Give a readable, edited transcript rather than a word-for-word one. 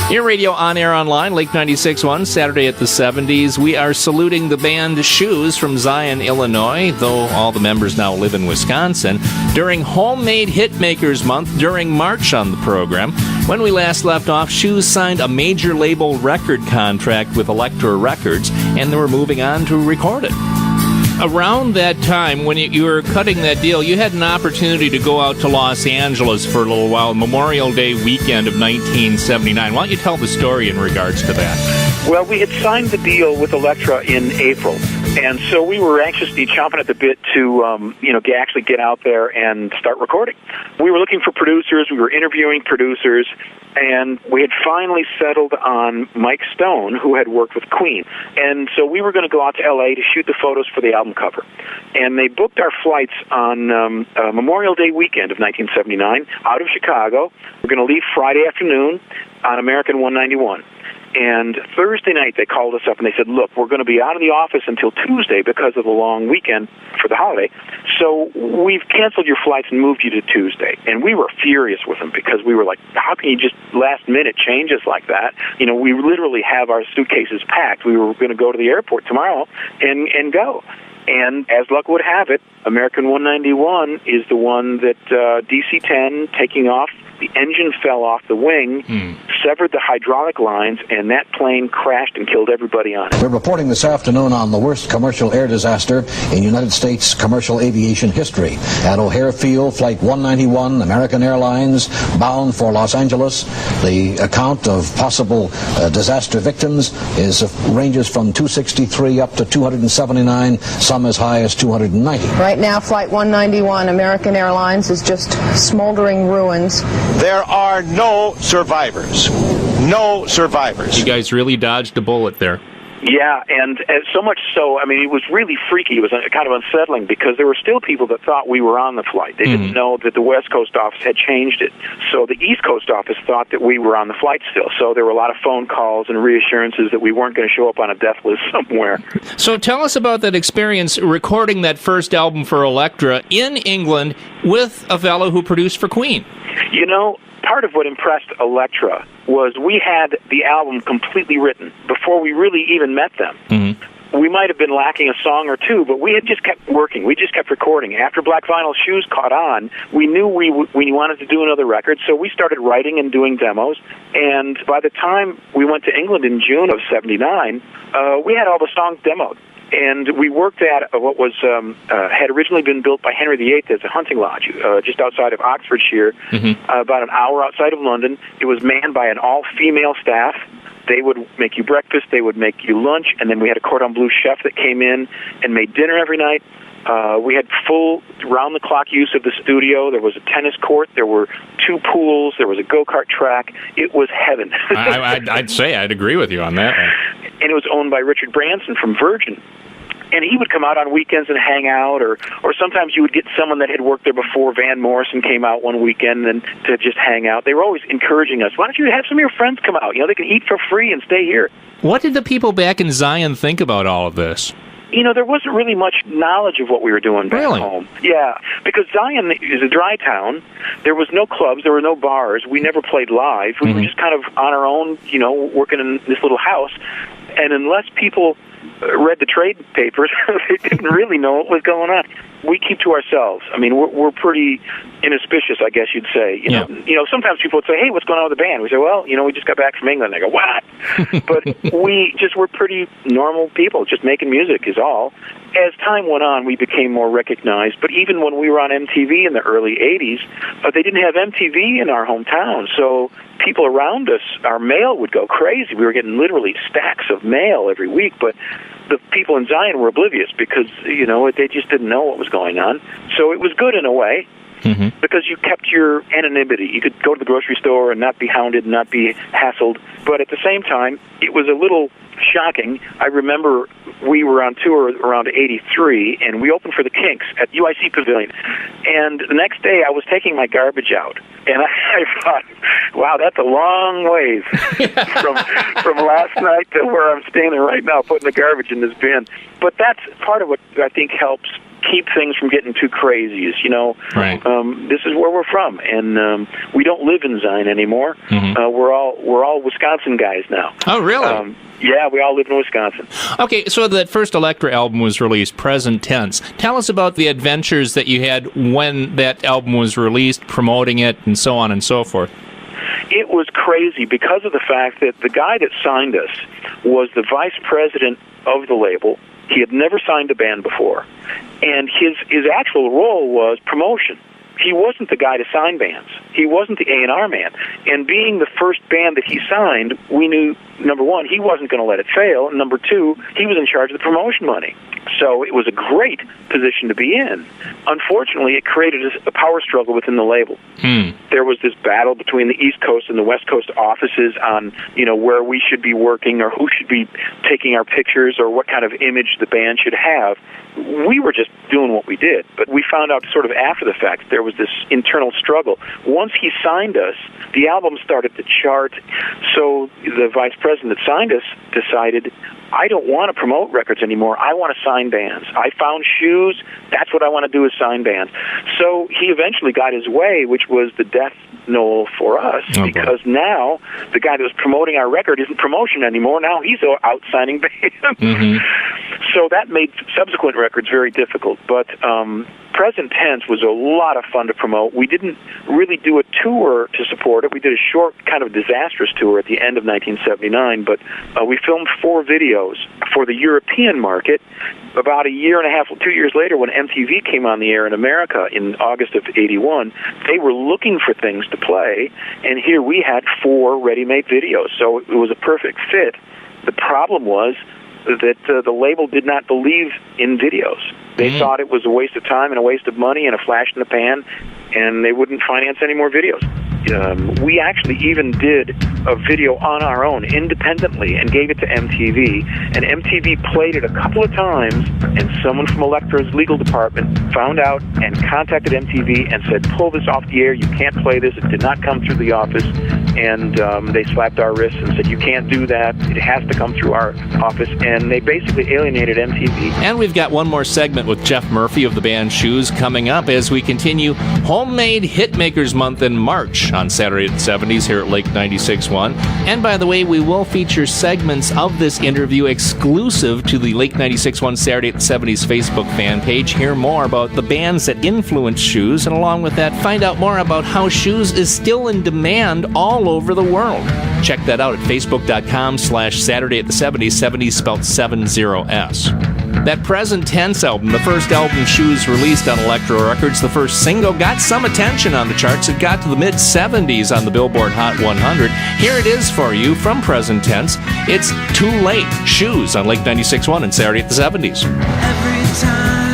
Ear Radio on air online, Lake 96.1, Saturday at the 70's. We are saluting the band Shoes from Zion, Illinois, though all the members now live in Wisconsin, during Homemade Hitmakers Month during March on the program. When we last left off, Shoes signed a major label record contract with Elektra Records, and they were moving on to record it. Around that time, when you were cutting that deal, you had an opportunity to go out to Los Angeles for a little while, Memorial Day weekend of 1979. Why don't you tell the story in regards to that? Well, we had signed the deal with Elektra in April, and so we were anxiously chomping at the bit to, actually get out there and start recording. We were looking for producers, we were interviewing producers, and we had finally settled on Mike Stone, who had worked with Queen. And so we were going to go out to L.A. to shoot the photos for the album cover. And they booked our flights on Memorial Day weekend of 1979 out of Chicago. We're going to leave Friday afternoon on American 191. And Thursday night, they called us up and they said, look, we're going to be out of the office until Tuesday because of the long weekend for the holiday. So we've canceled your flights and moved you to Tuesday. And we were furious with them because we were like, how can you just last minute change us like that? We literally have our suitcases packed. We were going to go to the airport tomorrow and go. And as luck would have it, American 191 is the one that DC-10 taking off. The engine fell off the wing, severed the hydraulic lines, and that plane crashed and killed everybody on it. We're reporting this afternoon on the worst commercial air disaster in United States commercial aviation history. At O'Hare Field, Flight 191, American Airlines, bound for Los Angeles. The account of possible disaster victims ranges from 263 up to 279, some as high as 290. Right now, Flight 191, American Airlines, is just smoldering ruins. There are no survivors. No survivors. You guys really dodged a bullet there. Yeah, and so much so, it was really freaky. It was kind of unsettling because there were still people that thought we were on the flight. They didn't know that the West Coast office had changed it. So the East Coast office thought that we were on the flight still. So there were a lot of phone calls and reassurances that we weren't going to show up on a death list somewhere. So tell us about that experience recording that first album for Elektra in England with a fellow who produced for Queen. Part of what impressed Elektra was we had the album completely written before we really even met them. Mm-hmm. We might have been lacking a song or two, but we had just kept working. We just kept recording. After Black Vinyl Shoes caught on, we knew we wanted to do another record, so we started writing and doing demos. And by the time we went to England in June of 79, we had all the songs demoed. And we worked at what was had originally been built by Henry VIII as a hunting lodge just outside of Oxfordshire, about an hour outside of London. It was manned by an all-female staff. They would make you breakfast, they would make you lunch, and then we had a cordon bleu chef that came in and made dinner every night. We had full round-the-clock use of the studio. There was a tennis court. There were 2 pools. There was a go-kart track. It was heaven. I'd say I'd agree with you on that one. And it was owned by Richard Branson from Virgin. And he would come out on weekends and hang out, or sometimes you would get someone that had worked there before. Van Morrison came out one weekend and to just hang out. They were always encouraging us. Why don't you have some of your friends come out? They can eat for free and stay here. What did the people back in Zion think about all of this? There wasn't really much knowledge of what we were doing back home. Yeah, because Zion is a dry town. There was no clubs. There were no bars. We never played live. We were just kind of on our own, working in this little house. And unless people read the trade papers, they didn't really know what was going on. We keep to ourselves. We're pretty inauspicious, I guess you'd say. Sometimes people would say, hey, what's going on with the band? We say, well, we just got back from England. They go, what? But we're pretty normal people, just making music is all. As time went on, we became more recognized. But even when we were on MTV in the early 80s, they didn't have MTV in our hometown. So people around us, our mail would go crazy. We were getting literally stacks of mail every week. But the people in Zion were oblivious because, they just didn't know what was going on. So it was good in a way. Because you kept your anonymity. You could go to the grocery store and not be hounded and not be hassled. But at the same time, it was a little shocking. I remember we were on tour around 83, and we opened for the Kinks at UIC Pavilion. And the next day, I was taking my garbage out, and I thought, wow, that's a long ways from last night to where I'm standing right now, putting the garbage in this bin. But that's part of what I think helps keep things from getting too crazy. Is Right. This is where we're from, and we don't live in Zion anymore. We're all Wisconsin guys now. Oh, really? Yeah, we all live in Wisconsin. Okay, so that first Elektra album was released, Present Tense. Tell us about the adventures that you had when that album was released, promoting it, and so on and so forth. It was crazy because of the fact that the guy that signed us was the vice president of the label. He had never signed a band before, and his actual role was promotion. He wasn't the guy to sign bands. He wasn't the A&R man. And being the first band that he signed, we knew, number one, he wasn't going to let it fail, and number two, he was in charge of the promotion money. So it was a great position to be in. Unfortunately, it created a power struggle within the label. There was this battle between the East Coast and the West Coast offices on, where we should be working or who should be taking our pictures or what kind of image the band should have. We were just doing what we did, but we found out sort of after the fact there was this internal struggle. Once he signed us, the album started to chart, so the vice president that signed us decided, I don't want to promote records anymore. I want to sign bands. I found shoes. That's what I want to do is sign bands. So he eventually got his way, which was the death knell for us, because now the guy that was promoting our record isn't promotion anymore. Now he's out signing bands. So that made subsequent records very difficult. But Present Tense was a lot of fun to promote. We didn't really do a tour to support it. We did a short, kind of disastrous tour at the end of 1979, but we filmed 4 videos for the European market. About a year and a half, 2 years later, when MTV came on the air in America in August of '81, they were looking for things to play, and here we had 4 ready-made videos, so it was a perfect fit. The problem was that the label did not believe in videos. They thought it was a waste of time and a waste of money and a flash in the pan, and they wouldn't finance any more videos. We actually even did a video on our own, independently, and gave it to MTV, and MTV played it a couple of times, and someone from Elektra's legal department found out and contacted MTV and said, pull this off the air, you can't play this, it did not come through the office, and they slapped our wrists and said, you can't do that, it has to come through our office, and they basically alienated MTV. And we've got one more segment with Jeff Murphy of the band Shoes coming up as we continue Homemade Hitmakers Month in March on Saturday at the 70's here at Lake 96.1. And by the way, we will feature segments of this interview exclusive to the Lake 96.1 Saturday at the 70's Facebook fan page. Hear more about the bands that influence Shoes, and along with that, find out more about how Shoes is still in demand all over the world. Check that out at facebook.com/Saturday at the 70's, 70's spelled 70's. That Present Tense album, the first album Shoes released on Elektra Records, the first single, got some attention on the charts. It got to the mid-70s on the Billboard Hot 100. Here it is for you from Present Tense. It's Too Late, Shoes on Lake 96.1 and Saturday at the 70's. Every time